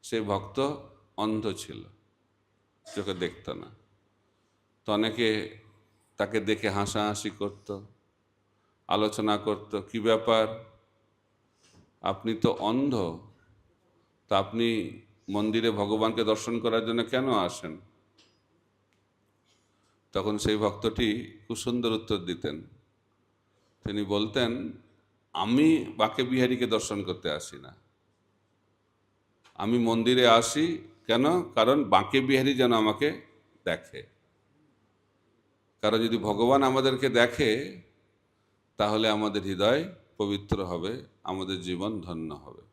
সেই ভক্ত অন্ধ ছিল, চোখে দেখত না। তো অনেকে তাকে দেখে হাসাহাসি করত, আলোচনা করত, কি ব্যাপার, আপনি তো অন্ধ, তা আপনি মন্দিরে ভগবানকে দর্শন করার জন্য কেন আসেন? তখন সেই ভক্তটি খুব সুন্দর উত্তর দিতেন। তিনি বলতেন, আমি বাঁকে বিহারীকে দর্শন করতে আসি না, আমি মন্দিরে আসি কেন, কারণ বাঁকে বিহারী যেন আমাকে দেখে। কারণ যদি ভগবান আমাদেরকে দেখে তাহলে আমাদের হৃদয় পবিত্র হবে, আমাদের জীবন ধন্য হবে।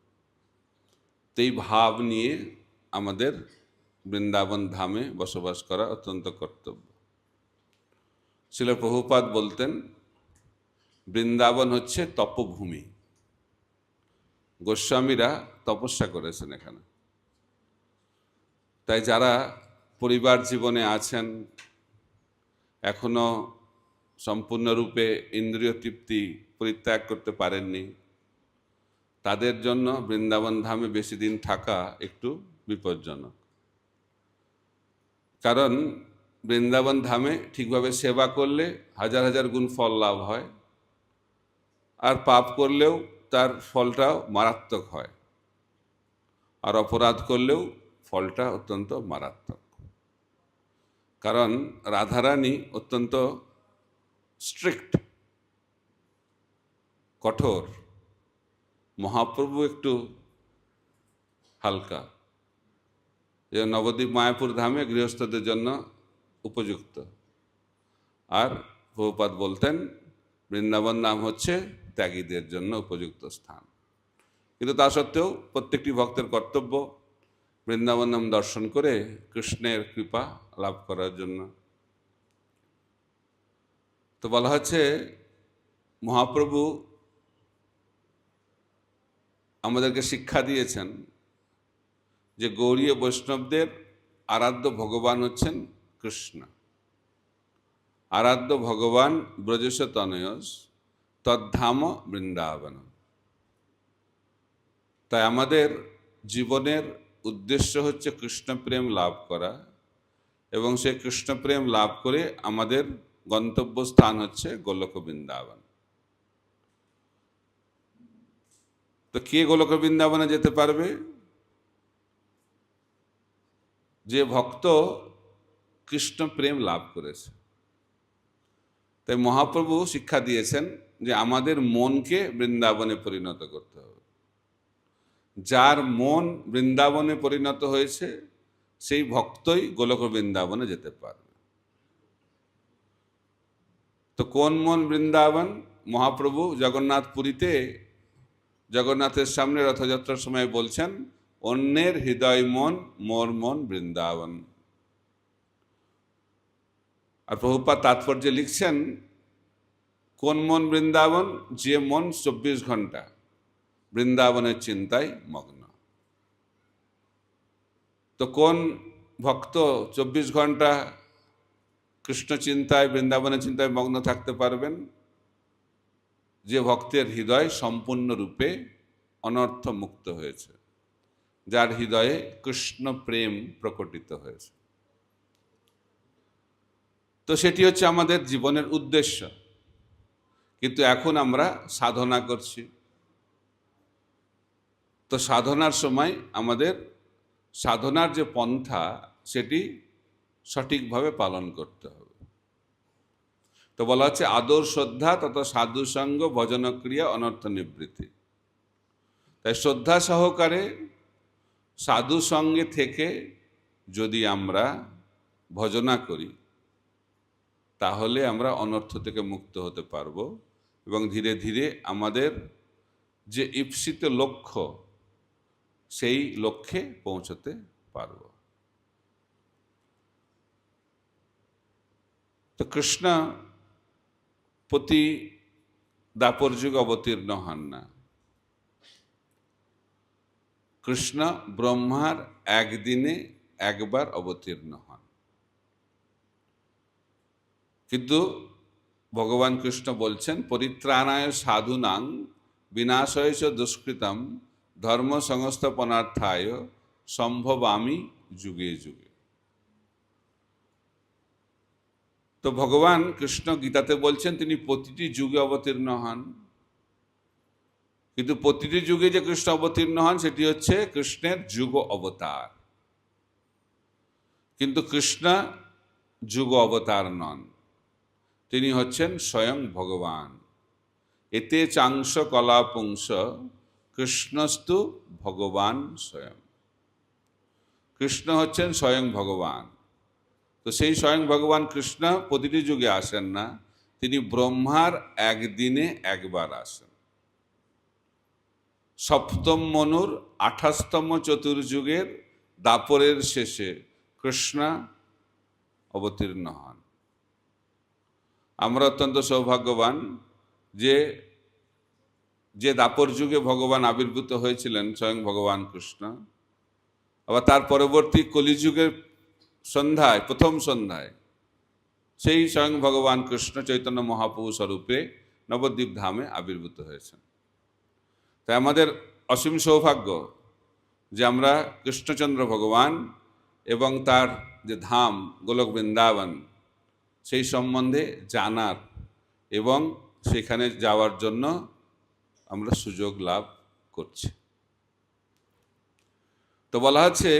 তো এই ভাব নিয়ে আমাদের বৃন্দাবন ধামে বসবাস করা অত্যন্ত কর্তব্য। শ্রীল প্রভুপাদ বলতেন, বৃন্দাবন হচ্ছে তপভূমি। গোস্বামীরা তপস্যা করেছেন এখানে। তাই যারা পরিবার জীবনে আছেন, এখনো সম্পূর্ণরূপে ইন্দ্রিয় তৃপ্তি পরিত্যাগ করতে পারেননি, তাদের জন্য বৃন্দাবন ধামে বেশি দিন থাকা একটু বিপজ্জনক। কারণ বৃন্দাবন ধামে ঠিকভাবে সেবা করলে হাজার হাজার গুণ ফল লাভ হয়, আর পাপ করলেও তার ফলটাও মারাত্মক হয়, আর অপরাধ করলেও ফলটা অত্যন্ত মারাত্মক। কারণ রাধারানী অত্যন্ত স্ট্রিক্ট, কঠোর, মহাপ্রভু একটু হালকা। যে নবদ্বীপ মায়াপুর ধামে গৃহস্থদের জন্য উপযুক্ত, আর প্রভুপাদ বলতেন বৃন্দাবন ধাম হচ্ছে ত্যাগীদের জন্য উপযুক্ত স্থান। কিন্তু তা সত্ত্বেও প্রত্যেকটি ভক্তের কর্তব্য বৃন্দাবন ধাম দর্শন করে কৃষ্ণের কৃপা লাভ করার জন্য। তো বলা হচ্ছে মহাপ্রভু আমাদেরকে শিক্ষা দিয়েছেন যে গৌড়ীয় বৈষ্ণবদের আরাধ্য ভগবান হচ্ছেন কৃষ্ণ। আরাধ্য ভগবান ব্রজেশ তনয়স তদ্ধাম বৃন্দাবন। তাই আমাদের জীবনের উদ্দেশ্য হচ্ছে কৃষ্ণপ্রেম লাভ করা, এবং সেই কৃষ্ণপ্রেম লাভ করে আমাদের গন্তব্যস্থান হচ্ছে গোলক বৃন্দাবন। তো কে গোলক বৃন্দাবনে যেতে পারবে? যে ভক্ত কৃষ্ণ প্রেম লাভ করেছে। তাই মহাপ্রভু শিক্ষা দিয়েছেন যে আমাদের মনকে বৃন্দাবনে পরিণত করতে হবে। যার মন বৃন্দাবনে পরিণত হয়েছে সেই ভক্তই গোলক বৃন্দাবনে যেতে পারবে। তো কোন মন বৃন্দাবন? মহাপ্রভু জগন্নাথ পুরীতে জগন্নাথের সামনে রথযাত্রার সময় বলছেন, অন্যের হৃদয় মন মোর মন বৃন্দাবন। আর প্রভুপাদ তাৎপর্যে লিখছেন, কোন মন বৃন্দাবন? যে মন 24 ঘন্টা বৃন্দাবনের চিন্তায় মগ্ন। তো কোন ভক্ত 24 ঘন্টা কৃষ্ণ চিন্তায় বৃন্দাবনের চিন্তায় মগ্ন থাকতে পারবেন? যে ভক্তের হৃদয় সম্পূর্ণরূপে অনর্থ মুক্ত হয়েছে, যার হৃদয়ে কৃষ্ণ প্রেম প্রকটিত হয়েছে। তো সেটি হচ্ছে আমাদের জীবনের উদ্দেশ্য। কিন্তু এখন আমরা সাধনা করছি, তো সাধনার সময় আমাদের সাধনার যে পন্থা সেটি সঠিকভাবে পালন করতে হবে। তো বলা হচ্ছে আদর শ্রদ্ধা তথা সাধুসঙ্গ ভজনক্রিয়া অনর্থ নিবৃত্তি। তাই শ্রদ্ধা সহকারে সাধু সঙ্গে থেকে যদি আমরা ভজনা করি তাহলে আমরা অনর্থ থেকে মুক্ত হতে পারবো, এবং ধীরে ধীরে আমাদের যে ঈপ্সিত লক্ষ্য সেই লক্ষ্যে পৌঁছতে পারব। তো কৃষ্ণ প্রতি দাপর যুগ অবতীর্ণ হন না। কৃষ্ণ ব্রহ্মার একদিনে একবার অবতীর্ণ হন। কিন্তু ভগবান কৃষ্ণ বলছেন, পরিত্রাণায় সাধুনাং বিনাশয় চ দুষ্কৃতম ধর্ম সংস্থাপনার্থায় সম্ভব আমি যুগে যুগে। তো ভগবান কৃষ্ণ গীতাতে বলছেন তিনি প্রতিটি যুগে অবতীর্ণ হন, কিন্তু প্রতিটি যুগে যে কৃষ্ণ অবতীর্ণ হন সেটি হচ্ছে কৃষ্ণের যুগ অবতার, কিন্তু কৃষ্ণ যুগ অবতার নন, তিনি হচ্ছেন স্বয়ং ভগবান। এতে চাংশ কলা পুংস কৃষ্ণস্তু ভগবান স্বয়ং। কৃষ্ণ হচ্ছেন স্বয়ং ভগবান। তো সেই স্বয়ং ভগবান কৃষ্ণ প্রতিটি যুগে আসেন না, তিনি ব্রহ্মার একদিনে একবার আসেন। সপ্তম মনুর 28তম চতুর্যুগের দাপরের শেষে কৃষ্ণ অবতীর্ণ হন। আমরা অত্যন্ত সৌভাগ্যবান যে যে দাপর যুগে ভগবান আবির্ভূত হয়েছিলেন স্বয়ং ভগবান কৃষ্ণ, আবার তার পরবর্তী কলিযুগের সন্ধ্যায়, প্রথম সন্ধ্যায় সেই স্বয়ং ভগবান কৃষ্ণ চৈতন্য মহাপ্রভু স্বরূপে নবদ্বীপ ধামে আবির্ভূত হয়েছেন। তাই আমাদের অসীম সৌভাগ্য যে আমরা কৃষ্ণচন্দ্র ভগবান এবং তার যে ধাম গোলক বৃন্দাবন সেই সম্বন্ধে জানার এবং সেখানে যাওয়ার জন্য আমরা সুযোগ লাভ করছি। তো বলা হচ্ছে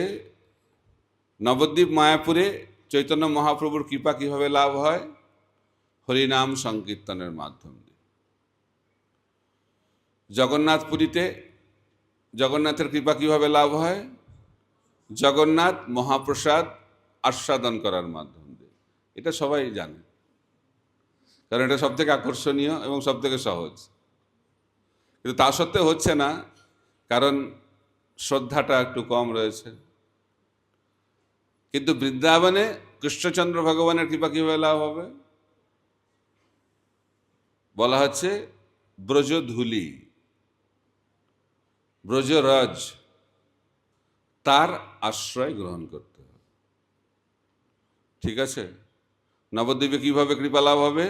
নবদ্বীপ মায়াপুরে চৈতন্য মহাপ্রভুর কৃপা কিভাবে লাভ হয়? হরিনাম সংকীর্তনের মাধ্যমে। জগন্নাথপুরীতে জগন্নাথের কৃপা কিভাবে লাভ হয়? জগন্নাথ মহাপ্রসাদ আস্বাদন করার মাধ্যম দিয়ে। এটা সবাই জানে, কারণ এটা সব থেকে আকর্ষণীয় এবং সব থেকে সহজ। কিন্তু তা সত্ত্বেও হচ্ছে না, কারণ শ্রদ্ধাটা একটু কম রয়েছে। কিন্তু বৃন্দাবনে কৃষ্ণচন্দ্র ভগবানের কৃপা কিভাবে লাভ হবে? বলা হচ্ছে ব্রজধূলি, ব্রজরজ, তার আশ্রয় গ্রহণ করতে হবে। ঠিক আছে? নবদ্বীপে কিভাবে কৃপা লাভ হবে?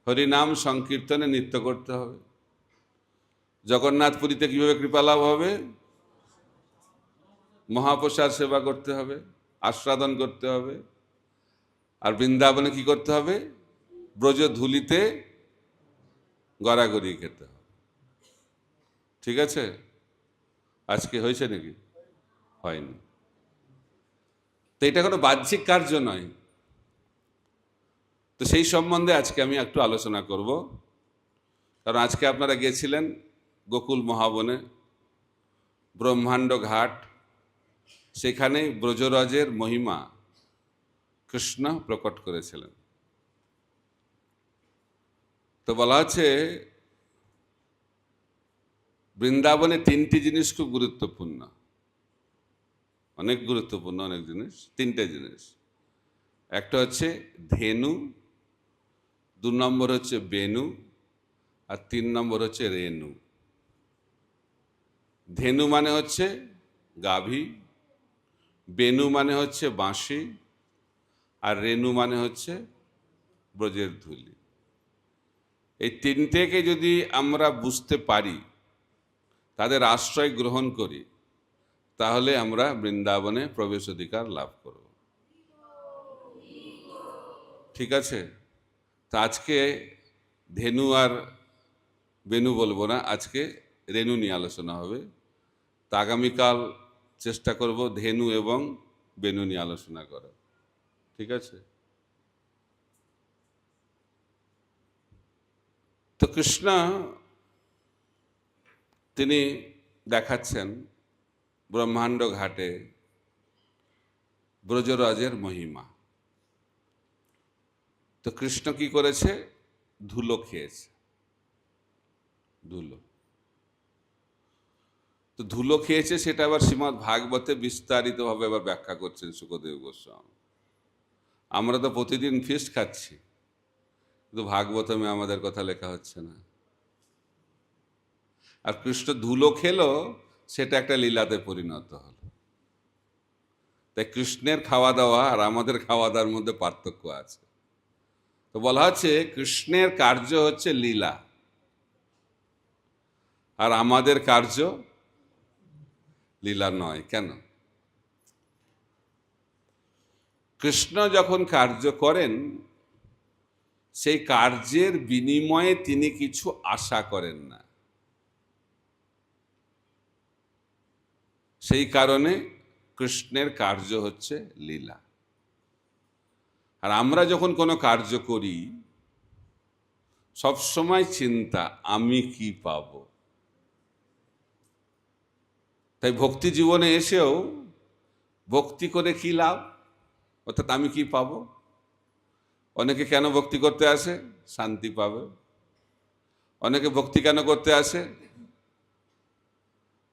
হরিনাম সংকীর্তনে নৃত্য করতে হবে। জগন্নাথপুরীতে কিভাবে কৃপা লাভ হবে? মহাপ্রসাদ সেবা করতে হবে, আস্বাদন করতে হবে। আর বৃন্দাবনে কি করতে হবে? ব্রজধূলিতে গড়াগড়ি খেতে হবে। ঠিক আছে? আজকে হয়েছে নাকি? হয়নি। তো এটা কোনো বাহ্যিক কার্য নয়। তো সেই সম্বন্ধে আজকে আমি একটু আলোচনা করব, কারণ আজকে আপনারা গেছিলেন গোকুল মহাবনে, ব্রহ্মাণ্ড ঘাট, সেখানে ব্রজরাজের মহিমা কৃষ্ণ প্রকট করেছিলেন। তো বলা হচ্ছে বৃন্দাবনে 3টি জিনিস খুব গুরুত্বপূর্ণ, অনেক গুরুত্বপূর্ণ অনেক জিনিস। 3টে জিনিস। একটা হচ্ছে ধেনু, 2 নম্বর হচ্ছে বেনু, আর 3 নম্বর হচ্ছে রেণু। ধেনু মানে হচ্ছে গাভী, বেনু মানে হচ্ছে বাঁশি, আর রেণু মানে হচ্ছে ব্রজের ধূলি। এই 3টেকে যদি আমরা বুঝতে পারি, তাদের আশ্রয় গ্রহণ করি, তাহলে আমরা বৃন্দাবনে প্রবেশ অধিকার লাভ করব। ঠিক আছে? তা আজকে ধেনু আর বেনু বলবো না, আজকে রেণু নিয়ে আলোচনা হবে। তা আগামীকাল চেষ্টা করব ধেনু এবং বেনু নিয়ে আলোচনা করা। ঠিক আছে? তো কৃষ্ণ তিনি দেখাচ্ছেন ব্রহ্মাণ্ড ঘাটে ব্রজরাজের মহিমা। তো কৃষ্ণ কি করেছে? ধুলো খেয়েছে। ধুলো, তো ধুলো খেয়েছে সেটা আবার শ্রীমদ্ ভাগবতে বিস্তারিতভাবে আবার ব্যাখ্যা করছেন শুকদেব গোস্বামী। আমরা তো প্রতিদিন ফিস্ট খাচ্ছি, কিন্তু ভাগবতমে আমাদের কথা লেখা হচ্ছে না। আর কৃষ্ণ ধুলো খেলো, সেটা একটা লীলাতে পরিণত হলো। তাই কৃষ্ণের খাওয়া দাওয়া আর আমাদের খাওয়া দাওয়ার মধ্যে পার্থক্য আছে। তো বলা হচ্ছে কৃষ্ণের কার্য হচ্ছে লীলা, আর আমাদের কার্য লীলা নয়। কেন? কৃষ্ণ যখন কার্য করেন, সেই কার্যের বিনিময়ে তিনি কিছু আশা করেন না। সেই কারণে কৃষ্ণের কার্য হচ্ছে লীলা। আর আমরা যখন কোনো কার্য করি, সবসময় চিন্তা, আমি কি পাব। তাই ভক্তি জীবনে এসেও ভক্তি করে কি লাভ, অর্থাৎ আমি কি পাব। অনেকে কেন ভক্তি করতে আসে? শান্তি পাবে। অনেকে ভক্তি কেন করতে আসে?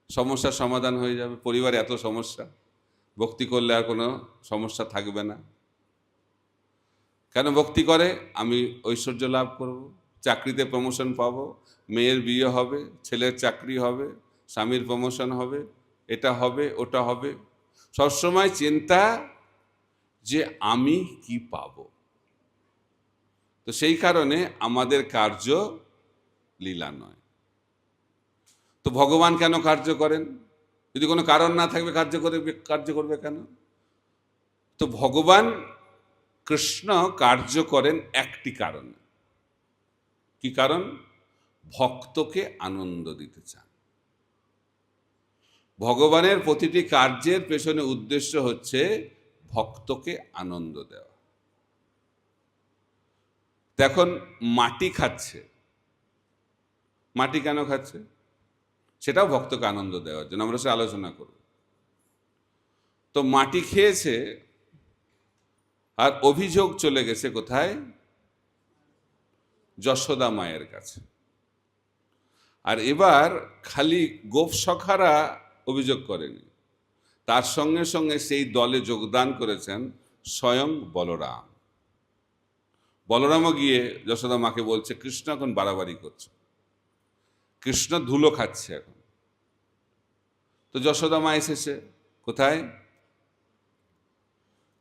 সমস্যার সমাধান হয়ে যাবে। পরিবারে এত সমস্যা, ভক্তি করলে আর কোনো সমস্যা থাকবে না। কেন ভক্তি করে? আমি ঐশ্বর্য লাভ করব, চাকরিতে প্রমোশন পাবো, মেয়ের বিয়ে হবে, ছেলের চাকরি হবে, স্বামীর প্রমোশন হবে, এটা হবে, ওটা হবে। সবসময় চিন্তা যে আমি কি পাব। তো সেই কারণে আমাদের কার্য লীলা নয়। তো ভগবান কেন কার্য করেন? যদি কোনো কারণ না থাকবে কার্য করবে কেন? তো ভগবান কৃষ্ণ কার্য করেন একটি কারণে। কি কারণ? ভক্তকে আনন্দ দিতে চান। ভগবানের প্রতিটি কার্যের পেছনে উদ্দেশ্য হচ্ছে ভক্তকে আনন্দ দেওয়া। এখন মাটি খাচ্ছে, মাটি কেন খাচ্ছে? সেটাও ভক্তকে আনন্দ দেওয়ার জন্য। আমরা সে আলোচনা করব। তো মাটি খেয়েছে, আর অভিযোগ চলে গেছে কোথায়? যশোদা মায়ের কাছে। আর এবার খালি গোপসখারা অভিযোগ করেনি, তার সঙ্গে সঙ্গে সেই দলে যোগদান করেছেন স্বয়ং বলরাম। বলরামও গিয়ে যশোদা মাকে বলছে, কৃষ্ণ এখন বাড়াবাড়ি করছে, কৃষ্ণ ধুলো খাচ্ছে এখন। তো যশোদা মা এসেছে কোথায়?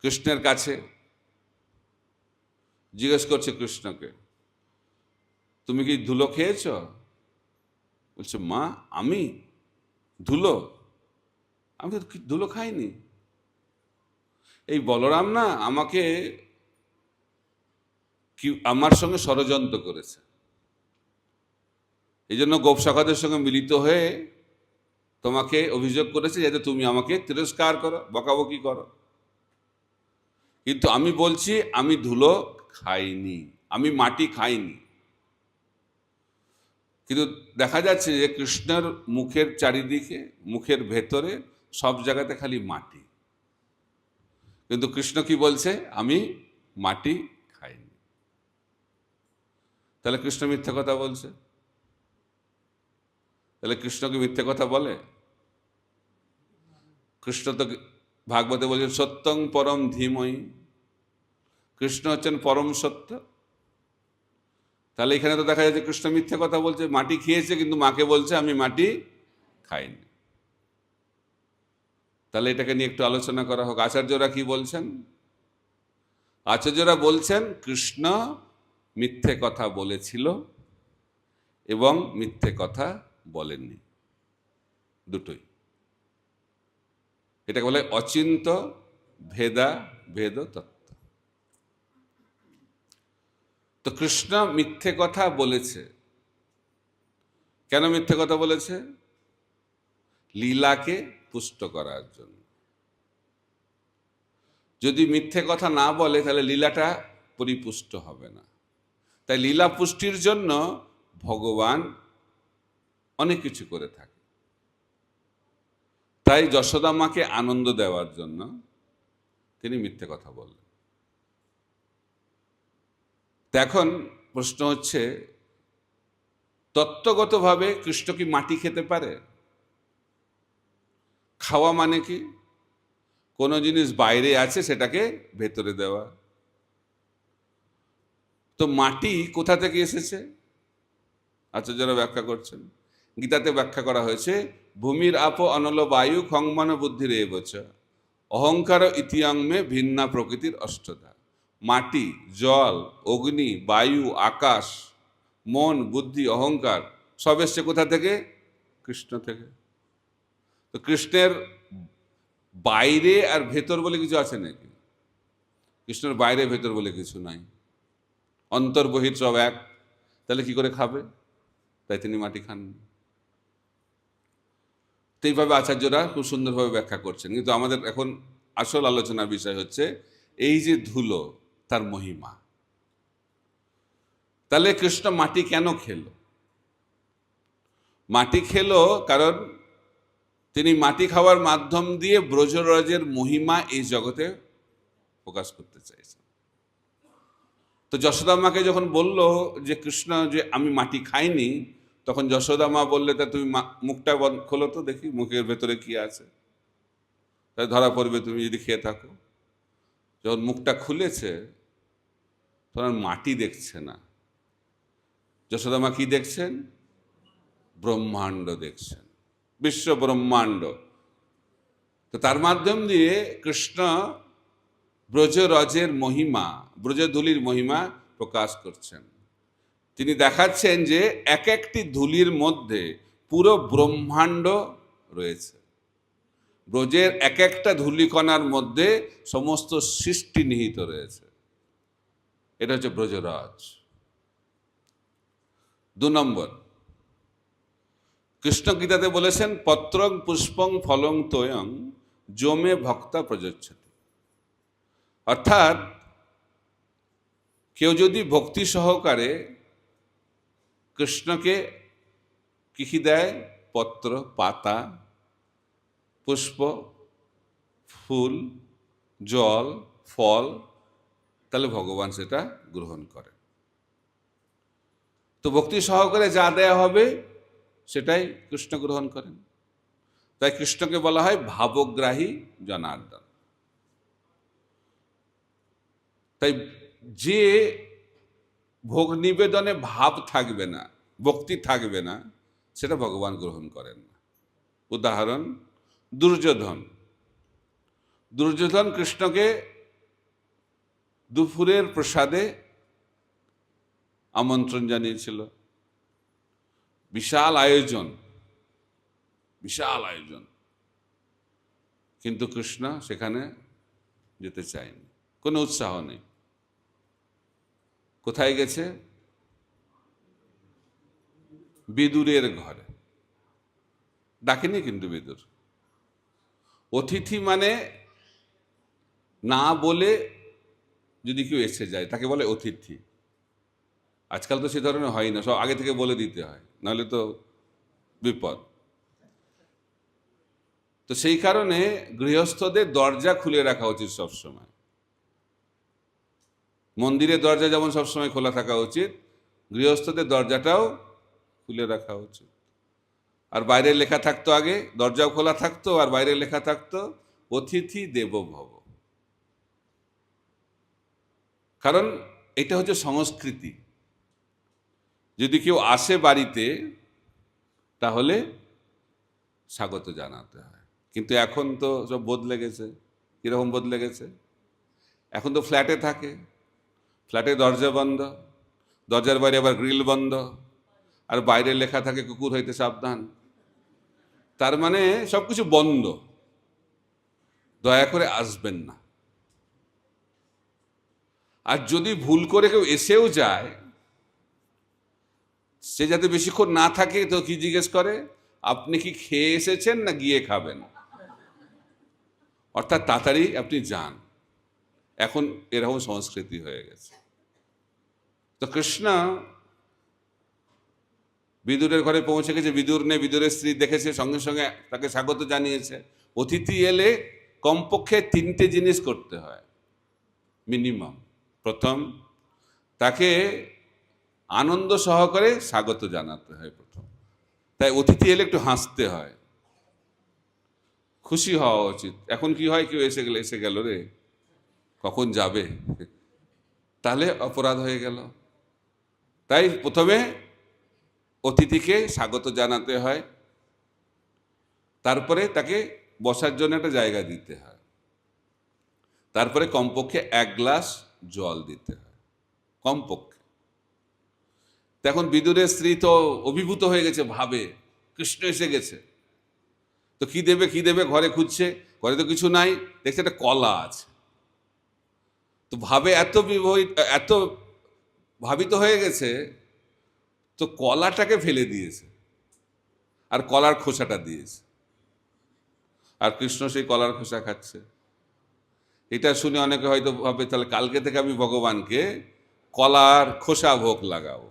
কৃষ্ণের কাছে। জিজ্ঞেস করছে কৃষ্ণকে, তুমি কি ধুলো খেয়েছ? বলছে, মা আমি ধুলো? আমি তো ধুলো খাইনি। এই বলরাম না আমাকে আমার সঙ্গে ষড়যন্ত্র করেছে, এই জন্য গোপসখাদের সঙ্গে মিলিত হয়ে তোমাকে অভিযোগ করেছে যাতে তুমি আমাকে তিরস্কার করো, বকাবকি করো। কিন্তু আমি বলছি আমি ধুলো খাইনি, আমি মাটি খাইনি। কিন্তু দেখা যাচ্ছে যে কৃষ্ণের মুখের চারিদিকে, মুখের ভেতরে সব জায়গাতে খালি মাটি। কিন্তু কৃষ্ণ কি বলছে? আমি মাটি খাইনি। তাহলে কৃষ্ণ মিথ্যে কথা বলছে? তাহলে কৃষ্ণ কি মিথ্যে কথা বলে? কৃষ্ণ তো ভাগবতে বলছেন সত্যং পরম ধীময়ী। কৃষ্ণ হচ্ছেন পরম সত্য। তাহলে এখানে তো দেখা যাচ্ছে কৃষ্ণ মিথ্যে কথা বলছে। মাটি খেয়েছে কিন্তু মাকে বলছে আমি মাটি খাইনি। তাহলে এটাকে নিয়ে একটু আলোচনা করা হোক। আচার্যরা কি বলছেন? আচার্যরা বলছেন কৃষ্ণ মিথ্যে কথা বলেছিল এবং মিথ্যে কথা বলেননি, দুটোই। এটাকে বলে অচিন্ত ভেদা ভেদ তত্ত্ব। তো কৃষ্ণ মিথ্যে কথা বলেছে। কেন মিথ্যে কথা বলেছে? লীলাকে পুষ্ট করার জন্য। যদি মিথ্যে কথা না বলে তাহলে লীলাটা পরিপুষ্ট হবে না। তাই লীলা পুষ্টির জন্য ভগবান অনেক কিছু করে থাকে। তাই যশোদা মাকে আনন্দ দেওয়ার জন্য তিনি মিথ্যে কথা বললেন। এখন প্রশ্ন হচ্ছে, তত্ত্বগতভাবে কৃষ্ণ কি মাটি খেতে পারে? খাওয়া মানে কি? কোনো জিনিস বাইরে আছে সেটাকে ভেতরে দেওয়া। তো মাটি কোথা থেকে এসেছে? আচার্যরা ব্যাখ্যা করছেন। গীতাতে ব্যাখ্যা করা হয়েছে, ভূমির আপ অনল বায়ু খংমান বুদ্ধির এবচ অহংকার ইতিয়ংমে ভিন্না প্রকৃতির অষ্টধা। মাটি, জল, অগ্নি, বায়ু, আকাশ, মন, বুদ্ধি, অহংকার সব এসছে কোথা থেকে? কৃষ্ণ থেকে। তো কৃষ্ণের বাইরে আর ভেতর বলে কিছু আছে নাকি? কৃষ্ণের বাইরে ভেতর বলে কিছু নাই, অন্তর্বহির সব এক। তাহলে কি করে খাবে? তাই তিনি মাটি খান। তো এইভাবে আচার্যরা খুব সুন্দরভাবে ব্যাখ্যা করছেন। কিন্তু আমাদের এখন আসল আলোচনার বিষয় হচ্ছে এই যে ধুলো, তার মহিমা। তাহলে কৃষ্ণ মাটি কেন খেলো? মাটি খেলো কারণ তিনি মাটি খাওয়ার মাধ্যম দিয়ে ব্রজরাজের মহিমা এই জগতে প্রকাশ করতে চাইছেন। তো যশোদা মাকে যখন বলল যে কৃষ্ণ যে আমি মাটি খাইনি, তখন যশোদা মা বললে তা তুমি মুখটা খোলো তো দেখি মুখের ভেতরে কি আছে, তাই ধরা পড়বে তুমি যদি খেয়ে থাকো। যখন মুখটা খুলেছে তখন মাটি দেখছে না, যশোদা মা কি দেখছেন? ব্রহ্মাণ্ড দেখছেন, বিশ্ব ব্রহ্মাণ্ড। তো তার মাধ্যম দিয়ে কৃষ্ণ ব্রজরজের মহিমা, ব্রজধূলির মহিমা প্রকাশ করছেন। তিনি দেখাচ্ছেন যে এক একটি ধূলির মধ্যে পুরো ব্রহ্মাণ্ড রয়েছে। ব্রজের এক একটা ধূলিকণার মধ্যে সমস্ত সৃষ্টি নিহিত রয়েছে। এটা হচ্ছে ব্রজরাজ। 2 নম্বর, কৃষ্ণ গীতাতে বলেছেন পত্রং পুষ্পং ফলং তোয়ং যমে ভক্তা প্রযচ্ছতি। অর্থাৎ কেউ যদি ভক্তি সহকারে কৃষ্ণকে কি দেয়, পত্র, পাতা, পুষ্প, ফুল, জল, ফল, তাহলে ভগবান সেটা গ্রহণ করে। তো ভক্তি সহকারে যা দেয়া হবে সেটাই কৃষ্ণ গ্রহণ করেন। তাই কৃষ্ণকে বলা হয় ভাবগ্রাহী জনার্দন। তাই যে ভোগ নিবেদনে ভাব থাকবে না, ভক্তি থাকবে না, সেটা ভগবান গ্রহণ করেন না। উদাহরণ, দুর্যোধন। দুর্যোধন কৃষ্ণকে দুপুরের প্রসাদে আমন্ত্রণ জানিয়েছিল, বিশাল আয়োজন, বিশাল আয়োজন, কিন্তু কৃষ্ণ সেখানে যেতে চায়নি, কোনো উৎসাহ নেই। কোথায় গেছে? বিদুরের ঘরে। ডাকেনি কিন্তু বিদুর। অতিথি মানে না বলে যদি কেউ এসে যায় তাকে বলে অতিথি। আজকাল তো সে ধরনের হয় না, সব আগে থেকে বলে দিতে হয়, নাহলে তো বিপদ। তো সেই কারণে গৃহস্থদের দরজা খুলে রাখা উচিত সবসময়। মন্দিরের দরজা যেমন সবসময় খোলা থাকা উচিত, গৃহস্থদের দরজাটাও খুলে রাখা উচিত। আর বাইরে লেখা থাকতো, আগে দরজাও খোলা থাকতো আর বাইরে লেখা থাকতো অতিথি দেবো ভব। কারণ এটা হচ্ছে সংস্কৃতি। যদি কেউ আসে বাড়িতে তাহলে স্বাগত জানাতে হয়। কিন্তু এখন তো সব বদলে গেছে। কীরকম বদলে গেছে? এখন তো ফ্ল্যাটে থাকে, ফ্ল্যাটে দরজা বন্ধ, দরজার বাইরে আবার গ্রিল বন্ধ, আর বাইরে লেখা থাকে কুকুর হইতে সাবধান। তার মানে সব কিছু বন্ধ, দয়া করে আসবেন না। আর যদি ভুল করে কেউ এসেও যায়, সে যাতে বেশিক্ষণ না থাকে, তো কি জিজ্ঞেস করে, আপনি কি খেয়ে এসেছেন না গিয়ে খাবেন? অর্থাৎ তাড়াতাড়ি আপনি যান। এখন এরকম সংস্কৃতি হয়ে গেছে। তো কৃষ্ণ বিদুরের ঘরে পৌঁছে গেছে, বিদুর নেই, বিদুরের স্ত্রী দেখেছে, সঙ্গে সঙ্গে তাকে স্বাগত জানিয়েছে। অতিথি এলে কমপক্ষে 3টে জিনিস করতে হয় মিনিমাম। প্রথম, তাকে আনন্দ সহকারে স্বাগত জানাতে হয় প্রথম। তাই অতিথি এলে একটু হাসতে হয়, খুশি হওয়া উচিত। এখন কি হয়, কেউ এসে গেল রে, কখন যাবে, তাহলে অপরাধ হয়ে গেল। তাই প্রথমে অতিথিকে স্বাগত জানাতে হয়, তারপরে তাকে বসার জন্য একটা জায়গা দিতে হয়, তারপরে কমপক্ষে 1 গ্লাস জল দিতে হয়, কমপক্ষে। এখন বিদুরের স্ত্রী তো অভিভূত হয়ে গেছে, ভাবে কৃষ্ণ এসে গেছে। তো কি দেবে ঘরে খুঁজছে, ঘরে তো কিছু নাই, দেখছে একটা কলা আছে। তো ভাবে এত ভাবিত হয়ে গেছে, তো কলাটাকে ফেলে দিয়েছে আর কলার খোসাটা দিয়েছে, আর কৃষ্ণ সেই কলার খোসা খাচ্ছে। এটা শুনে অনেকে হয়তো ভাবে তাহলে কালকে থেকে আমি ভগবানকে কলার খোসা ভোগ লাগাবো।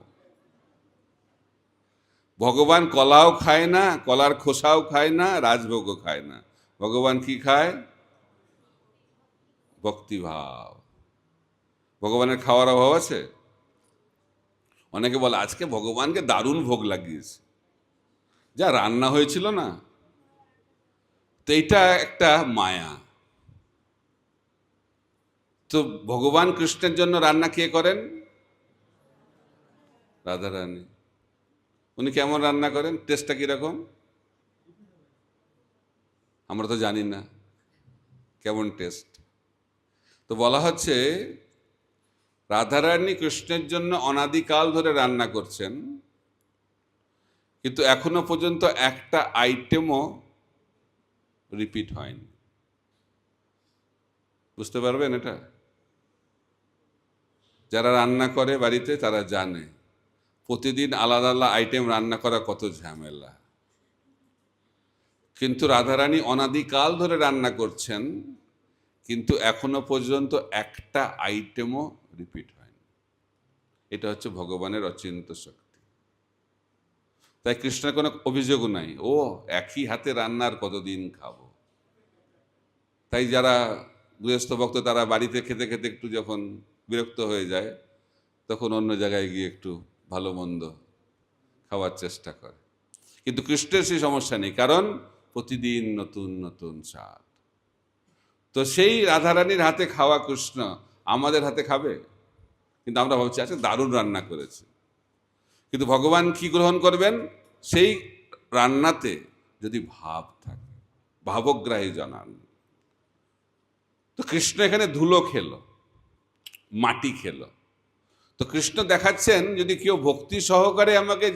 ভগবান কলাও খায় না, কলার খোসাও খায় না, রাজভোগও খায় না। ভগবান কি খায়? ভক্তিভাব। ভগবানের খাওয়ার অভাব আছে? অনেকে বলে আজকে ভগবানকে দারুণ ভোগ লাগিয়েছে, যা রান্না হয়েছিল না। তো এইটা একটা মায়া। তো ভগবান কৃষ্ণের জন্য রান্না কে করেন? রাধারানী। উনি কেমন রান্না করেন? টেস্টটা কিরকম আমরা তো জানি না, কেমন টেস্ট। তো বলা হচ্ছে রাধারানী কৃষ্ণের জন্য অনাদিকাল ধরে রান্না করছেন, কিন্তু এখনো পর্যন্ত একটা আইটেমও রিপিট হয়নি। বুঝতে পারবেন এটা? যারা রান্না করে বাড়িতে তারা জানে প্রতিদিন আলাদা আলাদা আইটেম রান্না করা কত ঝামেলা। কিন্তু রাধারানী অনাদিকাল ধরে রান্না করছেন, কিন্তু এখনো পর্যন্ত একটা আইটেমও রিপিট হয়নি। এটা হচ্ছে ভগবানের অচিন্ত শক্তি। তাই কৃষ্ণের কোনো অভিযোগও নাই, ও একই হাতে রান্নার কতদিন খাবো। তাই যারা গৃহস্থ ভক্ত তারা বাড়িতে খেতে খেতে একটু যখন বিরক্ত হয়ে যায়, তখন অন্য জায়গায় গিয়ে একটু ভালো মন্দ খাওয়ার চেষ্টা করে। কিন্তু কৃষ্ণের সেই সমস্যা নেই, কারণ প্রতিদিন নতুন নতুন স্বাদ। তো সেই রাধারানীর হাতে খাওয়া কৃষ্ণ আমাদের হাতে খাবে? কিন্তু আমরা ভাবছি আচ্ছা দারুণ রান্না করেছে, কিন্তু ভগবান কি গ্রহণ করবেন? সেই রান্নাতে যদি ভাব থাকে, ভাবগ্রাহী জানান। তো কৃষ্ণ এখানে ধুলো খেলো, মাটি খেলো। তো কৃষ্ণ দেখাচ্ছেন যদি কেউ ভক্তি সহকারে আমাকে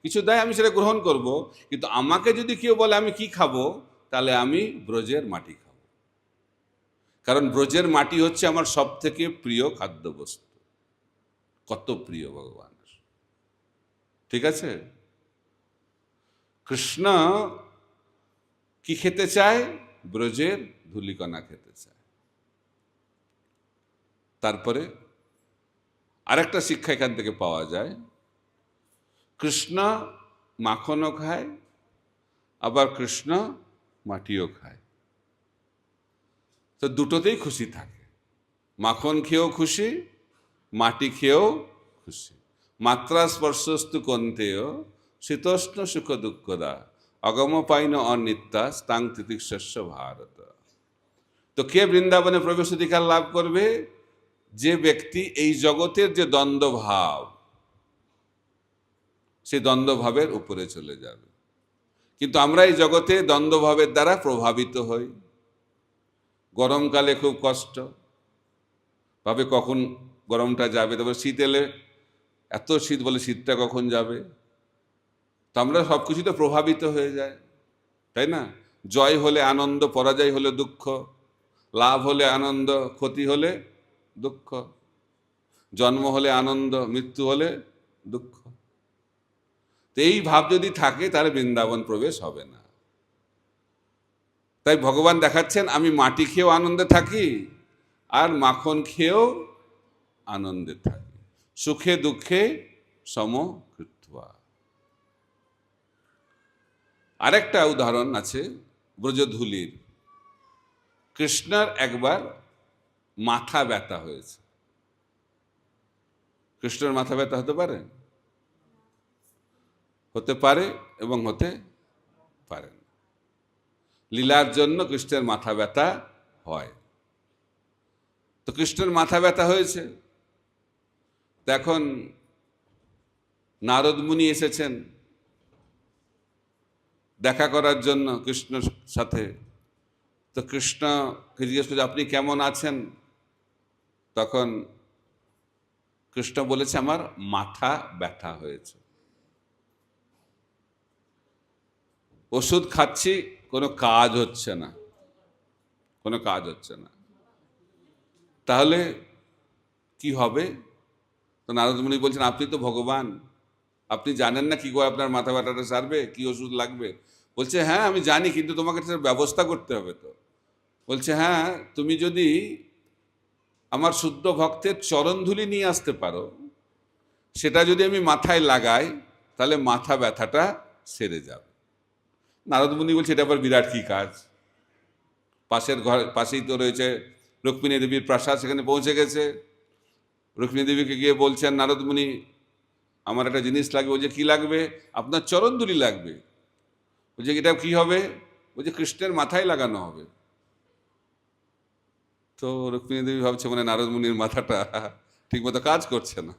কিছু দেয় আমি সেটা গ্রহণ করব, কিন্তু আমাকে যদি কেউ বলে আমি কি খাবো, তাহলে আমি ব্রজের মাটি খাবো। কারণ ব্রজের মাটি হচ্ছে আমার সব থেকে প্রিয় খাদ্যবস্তু। কত প্রিয় ভগবানের, ঠিক আছে? কৃষ্ণ কি খেতে চায়? ব্রজের ধূলিকণা খেতে চায়। তারপরে আরেকটা শিক্ষা এখান থেকে পাওয়া যায়, কৃষ্ণ মাখনও খায়, আবার কৃষ্ণ মাটিও খায়। তো দুটোতেই খুশি থাকে, মাখন খেয়েও খুশি, মাটি খেয়েও খুশি। মাত্রা স্পর্শস্তু কন্তেয় শীতোষ্ণ সুখ দুঃখদা অগম পাইন অনিত্যা স্তাং তিতিক্ষস্য ভারত। তো কে বৃন্দাবনে প্রবেশ অধিকার লাভ করবে? যে ব্যক্তি এই জগতের যে দ্বন্দ্বভাব, সেই দ্বন্দ্বভাবের উপরে চলে যাবে। কিন্তু আমরা এই জগতে দ্বন্দ্বভাবের দ্বারা প্রভাবিত হই। গরমকালে খুব কষ্ট, ভাবে কখন গরমটা যাবে, তারপর শীত এলে এত শীত, বলে শীতটা কখন যাবে। তো আমরা সব কিছুতে প্রভাবিত হয়ে যায়, তাই না? জয় হলে আনন্দ, পরাজয় হলে দুঃখ, লাভ হলে আনন্দ, ক্ষতি হলে দুঃখ, জন্ম হলে আনন্দ, মৃত্যু হলে দুঃখ। তো এই ভাব যদি থাকে তাহলে বৃন্দাবন প্রবেশ হবে না। তাই ভগবান দেখাচ্ছেন আমি মাটি খেয়েও আনন্দে থাকি আর মাখন খেয়েও আনন্দে থাকি, সুখে দুঃখে সমকৃত্বা। আরেকটা উদাহরণ আছে ব্রজধূলির। কৃষ্ণের একবার মাথা ব্যথা হয়েছে। কৃষ্ণের মাথা ব্যথা হতে পারে? হতে পারে এবং হতে পারে না। লীলার জন্য কৃষ্ণের মাথা ব্যথা হয়। তো কৃষ্ণের মাথা ব্যথা হয়েছে, এখন নারদ মুনি এসেছেন দেখা করার জন্য কৃষ্ণের সাথে। তো কৃষ্ণকে জিজ্ঞেস করছে আপনি কেমন আছেন? তখন কৃষ্ণ বলেছে আমার মাথা ব্যথা হয়েছে, ওষুধ খাচ্ছি কোনো কাজ হচ্ছে না, কোনো কাজ হচ্ছে না। তাহলে কি হবে? তো নারদ মুনি বলছেন, আপনি তো ভগবান, আপনি জানেন না কি করে আপনার মাথা ব্যথাটা সারবে, কি ওষুধ লাগবে? বলছে, হ্যাঁ আমি জানি, কিন্তু তোমাকে সেটার ব্যবস্থা করতে হবে। তো বলছে, হ্যাঁ, তুমি যদি আমার শুদ্ধ ভক্তের চরণধুলি নিয়ে আসতে পারো, সেটা যদি আমি মাথায় লাগাই, তাহলে মাথা ব্যথাটা সেরে যাবে। নারদ মুনি বলছে, এটা আবার বিরাট কি কাজ? পাশের ঘর, পাশেই তো রয়েছে রুক্মিণী দেবীর প্রাসাদ, সেখানে পৌঁছে গেছে। রুক্মিণী দেবীকে গিয়ে বলছেন নারদ মুনি, আমার একটা জিনিস লাগবে। বলছে, কি লাগবে? আপনার চরণধুলি লাগবে। বলছে, এটা কি হবে? বলছে, কৃষ্ণের মাথায় লাগানো হবে। তো রুক্মিণী দেবী ভাবছে মানে নারদ মুনির মাথাটা ঠিকমতো কাজ করছে না।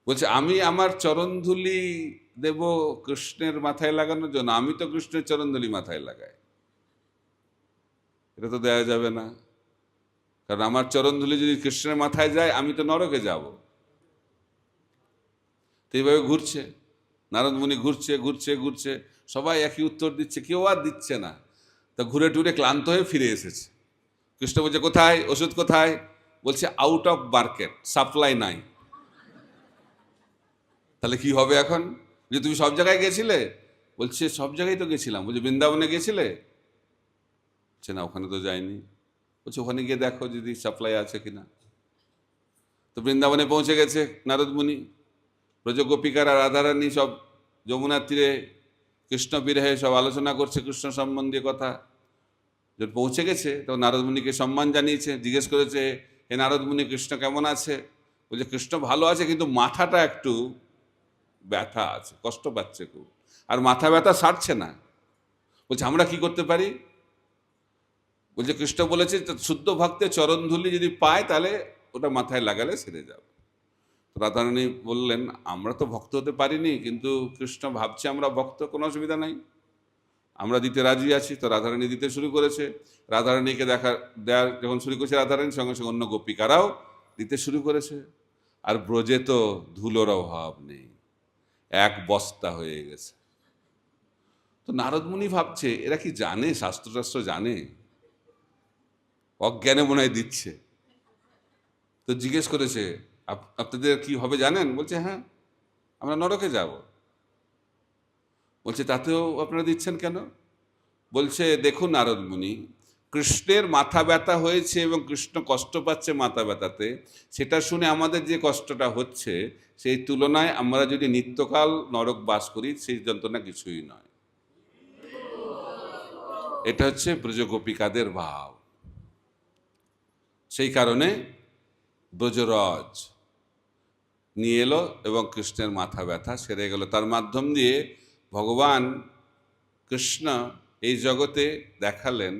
বলছে, আমি আমার চরণধুলি দেব কৃষ্ণের মাথায় লাগানোর জন্য? আমি তো কৃষ্ণের চরণধুলি মাথায় লাগাই, এটা তো দেয়া যাবে না। কারণ আমার চরণধুলি যদি কৃষ্ণের মাথায় যায়, আমি তো নরকে যাব। তো এইভাবে ঘুরছে নারদ মুনি, ঘুরছে ঘুরছে ঘুরছে, সবাই একই উত্তর দিচ্ছে, কেউ আর দিচ্ছে না। তা ঘুরে টুরে ক্লান্ত হয়ে ফিরে এসেছে। কৃষ্ণ বলছে, কোথায় ওষুধ কোথায়? বলছে, আউট অফ মার্কেট, সাপ্লাই নাই। তাহলে কি হবে এখন? যে তুমি সব জায়গায় গেছিলে? বলছে, সব জায়গায় তো গেছিলাম। বলছে, বৃন্দাবনে গেছিলে? বলছে, না, ওখানে তো যাইনি। বলছে, ওখানে গিয়ে দেখো যদি সাপ্লাই আছে কিনা। তো বৃন্দাবনে পৌঁছে গেছে নারদ মুনি। ব্রজগোপিকারা, রাধারানী সব যমুনার তীরে কৃষ্ণ বিরহে সব আলোচনা করছে, কৃষ্ণ সম্বন্ধীয় কথা। যখন পৌঁছে গেছে তখন নারদ মুনিকে সম্মান জানিয়েছে, জিজ্ঞেস করেছে, হে নারদ মুনি, কৃষ্ণ কেমন আছে? বলছে, কৃষ্ণ ভালো আছে, কিন্তু মাথাটা একটু ব্যথা আছে, কষ্ট পাচ্ছে খুব, আর মাথা ব্যথা সারছে না। বলছে, আমরা কি করতে পারি? বলছে, কৃষ্ণ বলেছে শুদ্ধ ভক্তের চরণধুলি যদি পায়, তাহলে ওটা মাথায় লাগালে সেরে যাবে। রাধারানী বললেন, আমরা তো ভক্ত হতে পারিনি, কিন্তু কৃষ্ণ ভাবছে আমরা ভক্ত, কোনো অসুবিধা নাই, আমরা দিতে রাজি আছি। তো রাধারানী দিতে শুরু করেছে। রাধারানীকে দেওয়ার যখন শুরু করেছে রাধারানী, সঙ্গে সঙ্গে অন্য গোপিকারাও দিতে শুরু করেছে। আর ব্রজে তো ধুলোর অভাব নেই, এক বস্তা হয়ে গেছে। তো নারদ মুনি ভাবছে, এরা কি জানে, শাস্ত্র জানে? অজ্ঞানে মনে হয় দিচ্ছে। তো জিজ্ঞেস করেছে, আপনাদের কি হবে জানেন? বলছে, হ্যাঁ, আমরা নরকে যাব। বলছে, তাতেও আপনারা দিচ্ছেন কেন? বলছে, দেখুন নারদ মুনি, কৃষ্ণের মাথা ব্যথা হয়েছে এবং কৃষ্ণ কষ্ট পাচ্ছে মাথা ব্যথাতে, সেটা শুনে আমাদের যে কষ্টটা হচ্ছে, সেই তুলনায় আমরা যদি নিত্যকাল নরক বাস করি, সেই যন্ত্রণা কিছুই নয়। এটা হচ্ছে ব্রজগোপিকাদের ভাব। সেই কারণে ব্রজরজ নিয়ে এলো এবং কৃষ্ণের মাথা ব্যথা সেরে গেল। তার মাধ্যম দিয়ে ভগবান কৃষ্ণ এই জগতে দেখালেন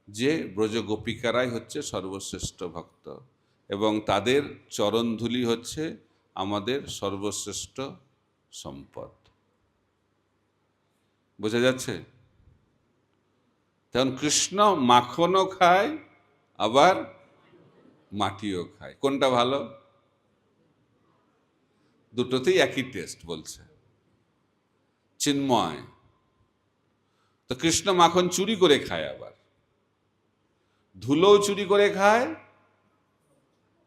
যে ব্রজগোপিকারাই হচ্ছে সর্বশ্রেষ্ঠ ভক্ত, এবং তাদের চরণধুলি হচ্ছে আমাদের সর্বশ্রেষ্ঠ সম্পদ। বোঝা যাচ্ছে? তখন কৃষ্ণ মাখনও খায়, আবার মাটিও খায়। কোনটা ভালো? দুটোতেই একই টেস্ট বলছে, চিন্ময়। তো কৃষ্ণ মাখন চুরি করে খায়, আবার ধুলোও চুরি করে খায়,